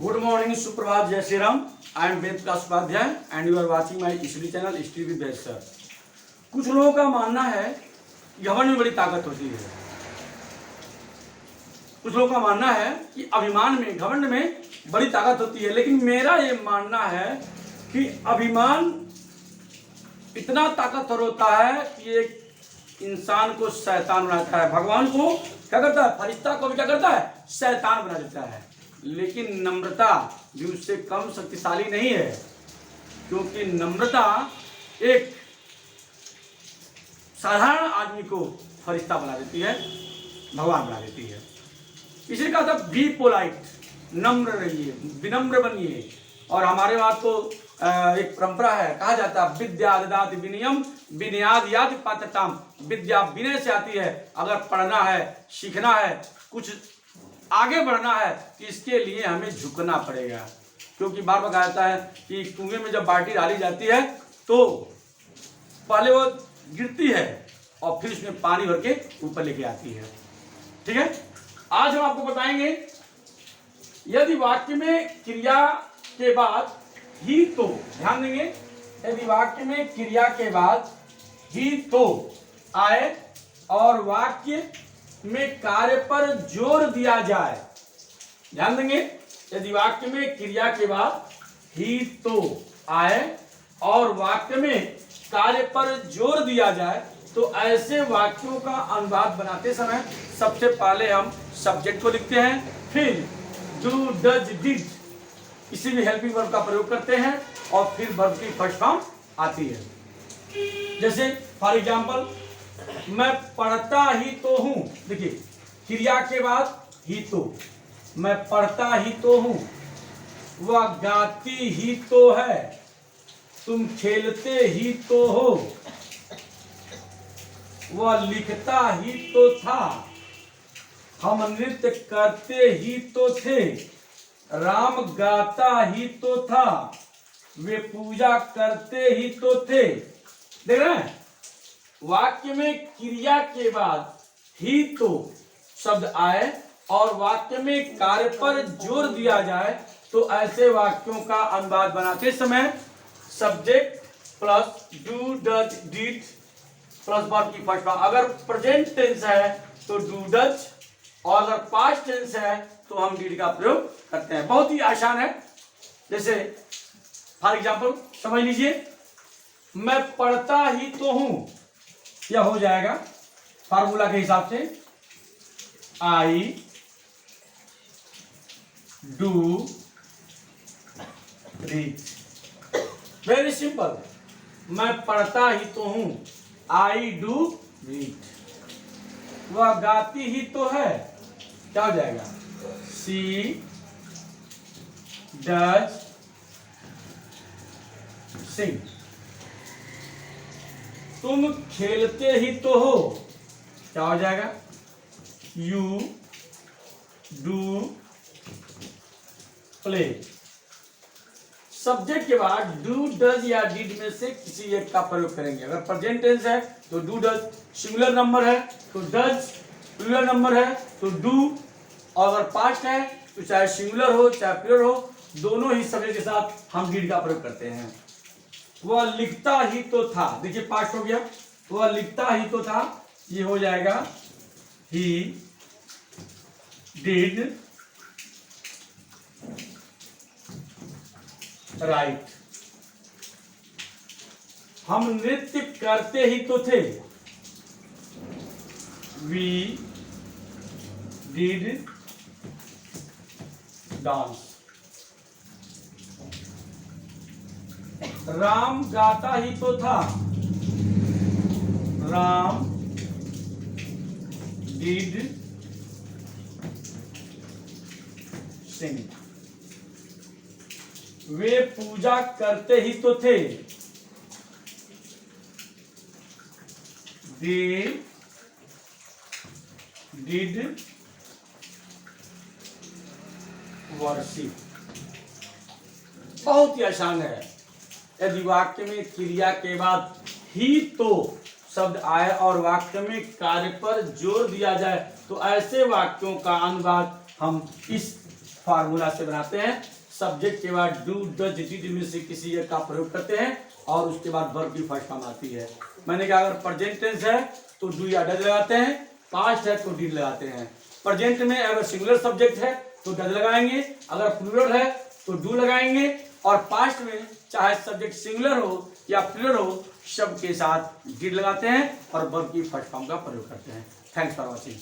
Good morning, सुप्रभात, जय Shri Ram. I am Ved Prakash Upadhyay and you are watching my study channel study with Ved sir. कुछ लोगों का मानना है घमंड में बड़ी ताकत होती है। कुछ लोगों का मानना है कि अभिमान में, घमंड में बड़ी ताकत होती है, लेकिन मेरा ये मानना है कि अभिमान इतना ताकतवर होता है कि एक इंसान को शैतान बनाता है। भगवान को क्या करता है? फरिश्ता को भी क्या करता है? शैतान बना देता है। लेकिन नम्रता भी उससे कम शक्तिशाली नहीं है, क्योंकि नम्रता एक साधारण आदमी को फरिश्ता बना देती है, भगवान बना देती है। इसी का मतलब बी पोलाइट, नम्र रहिए, विनम्र बनिए। और हमारे वहाँ तो एक परंपरा है, कहा जाता है विद्या ददाति विनयम विनयाद याति पात्रताम। विद्या विनय से आती है। अगर पढ़ना है, सीखना है, कुछ आगे बढ़ना है, तो इसके लिए हमें झुकना पड़ेगा। क्योंकि बार बार कहा जाता है कि कुएं में जब बाल्टी डाली जाती है तो पहले वो गिरती है और फिर उसमें पानी भर के ऊपर लेके आती है। ठीक है, आज हम आपको बताएंगे यदि वाक्य में क्रिया के बाद ही तो, ध्यान देंगे, यदि वाक्य में क्रिया के बाद ही तो आए और वाक्य में कार्य पर जोर दिया जाए। ध्यान देंगे, यदि वाक्य में क्रिया के बाद ही तो आए और वाक्य में कार्य पर जोर दिया जाए तो ऐसे वाक्यों का अनुवाद बनाते समय सबसे पहले हम सब्जेक्ट को लिखते हैं, फिर डू डज डिड इसी में हेल्पिंग वर्ब का प्रयोग करते हैं और फिर वर्ब की फर्स्ट फॉर्म आती है। जैसे फॉर एग्जाम्पल, मैं पढ़ता ही तो हूं। देखिए, क्रिया के बाद ही तो, मैं पढ़ता ही तो हूं, वह गाती ही तो है, तुम खेलते ही तो हो, वह लिखता ही तो था, हम नृत्य करते ही तो थे, राम गाता ही तो था, वे पूजा करते ही तो थे। देख रहे हैं, वाक्य में क्रिया के बाद ही तो शब्द आए और वाक्य में कार्य पर जोर दिया जाए तो ऐसे वाक्यों का अनुवाद बनाते समय subject plus do does did plus verb की फर्स्ट फॉर्म। अगर प्रेजेंट टेंस है तो डू डज, और अगर पास्ट टेंस है तो हम डिड का प्रयोग करते हैं। बहुत ही आसान है। जैसे फॉर एग्जाम्पल समझ लीजिए, मैं पढ़ता ही तो हूं, यह हो जाएगा फार्मूला के हिसाब से I do read. Very simple, मैं पढ़ता ही तो हूं, आई डू रीड। वह गाती ही तो है, क्या हो जाएगा? सी डज सिंग। तुम खेलते ही तो हो, क्या हो जाएगा? You do play. सब्जेक्ट के बाद डू डज या डिड में से किसी एक का प्रयोग करेंगे। अगर प्रेजेंट टेंस है तो डू डज, सिंगुलर नंबर है तो डज, प्लूरल नंबर है तो डू, और अगर पास्ट है तो चाहे सिंगुलर हो चाहे प्लूरल हो, दोनों ही सब्जेक्ट के साथ हम डिड का प्रयोग करते हैं। वह लिखता ही तो था, देखिए पास्ट हो गया, वह लिखता ही तो था, ये हो जाएगा ही डिड राइट। हम नृत्य करते ही तो थे, वी डिड डांस। राम गाता ही तो था, राम डिड सिंग। वे पूजा करते ही तो थे, दे डिड वर्शिप। बहुत ही आसान है। यदि वाक्य में क्रिया के बाद ही तो शब्द आए और वाक्य में कार्य पर जोर दिया जाए तो ऐसे वाक्यों का अनुवाद हम इस फार्मूला से बनाते हैं। सब्जेक्ट के बाद डू, डज, डिड में से किसी एक का प्रयोग करते हैं और उसके बाद वर्ब की फर्स्ट फॉर्म आती है। मैंने कहा अगर प्रेजेंट टेंस है तो डू या डज लगाते हैं, पास्ट है तो डिड लगाते हैं। प्रेजेंट में अगर सिंगुलर सब्जेक्ट है तो डज लगाएंगे, अगर प्लूरल है तो डू लगाएंगे, और पास्ट में चाहे सब्जेक्ट सिंगुलर हो या प्लूरल हो सब के साथ डिड लगाते हैं और वर्ब की फर्स्ट फॉर्म का प्रयोग करते हैं। Thanks for watching.